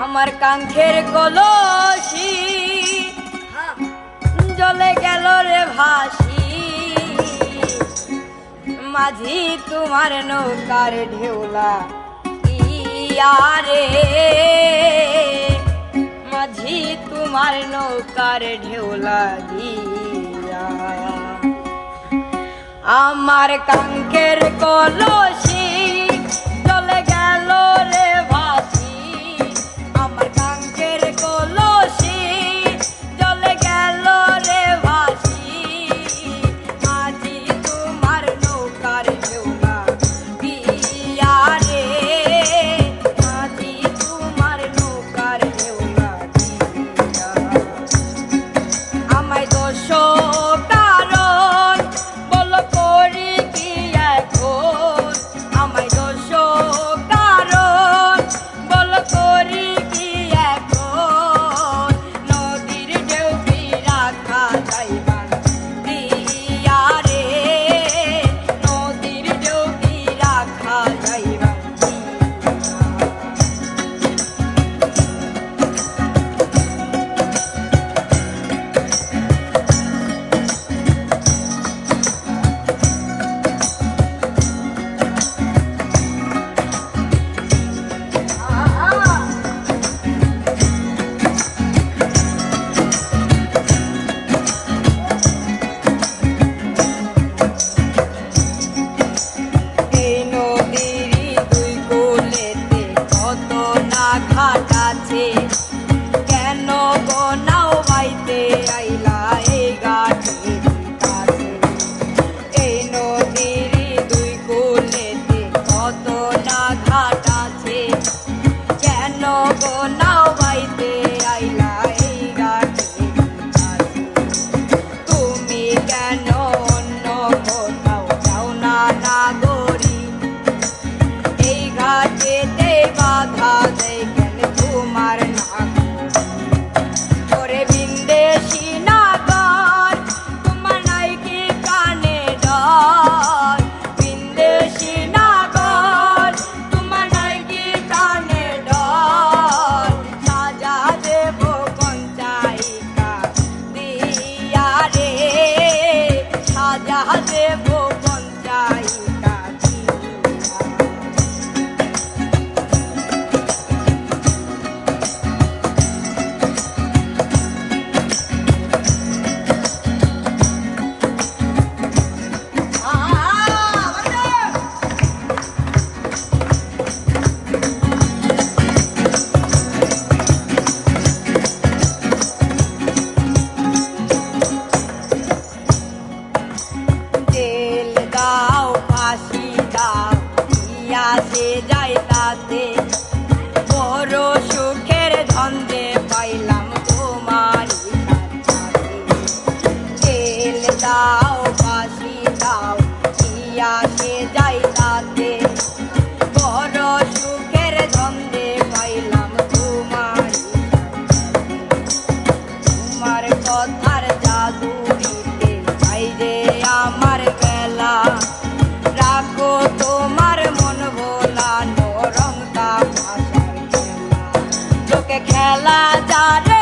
আমার কাঙ্ক্ষের কলসি জলে গেল রে ভাসি, মাঝি তোমার নৌকার ঢেউলা ইয়ারে, মাঝি তোমার নৌকার ঢেউলা দিয়া। আমার কাঙ্ক্ষের কলসি চলে গেল রে ভাসি, আমার কাঙ্ক্ষের কলসি চলে গেল রে ভাসি, মাঝি তোমার নৌকার ঢেউলা দিয়া রে, মাঝি তোমার নৌকার ঢেউলা দিয়া। আমায় দোষ কারণ বলো করি কি এখন, আমায় দোষ কারণ বলো করি কি এখন, নদীর ঢেউ কি রাখা যাইবান দিয়া রে, নদীর ঢেউ কি রাখা যাইবান দিয়া। এই নদীর দুই কূলেতে কত না ঘাট আছে, কেন গো নাও বাইতে আইলা এই ঘাটের কাছে। এই নদীর দুই কূলেতে কত না ঘাট আছে, কেন গো নাও বাইতে আইলা এই ঘাটের কাছে। তুমি কেন অন্য কোথাও যাও না নাগরী, এই ঘাটেতে বাধা দেয় কেন তোমার নাগরী। ওরে বিন্দেশী নাগর তোমার নাই কি কানে ডর, বিন্দেশী নাগর তোমার নাই কি কানে ডর, সাজা দেব পঞ্চায়িকা দিয়া রে, সাজা দেব পঞ্চায়িকা দিয়া। তেল দাও ফাঁসি দাও ইয়াসে যাই তাতে, বড় সুখের ধন্দে পাইলাম তোমারই কাছে। তেল দাও ফাঁসি দাও ইয়াসে যাই তাতে, বড় সুখের ধন্দে পাইলাম তোমারই কাছে। তোমার কথার জাদুরিতে চাই যে আমার বেলা, রাখো তোমার মন ভোলানো রং তামাশার খেলা, চোখে খেলা যারে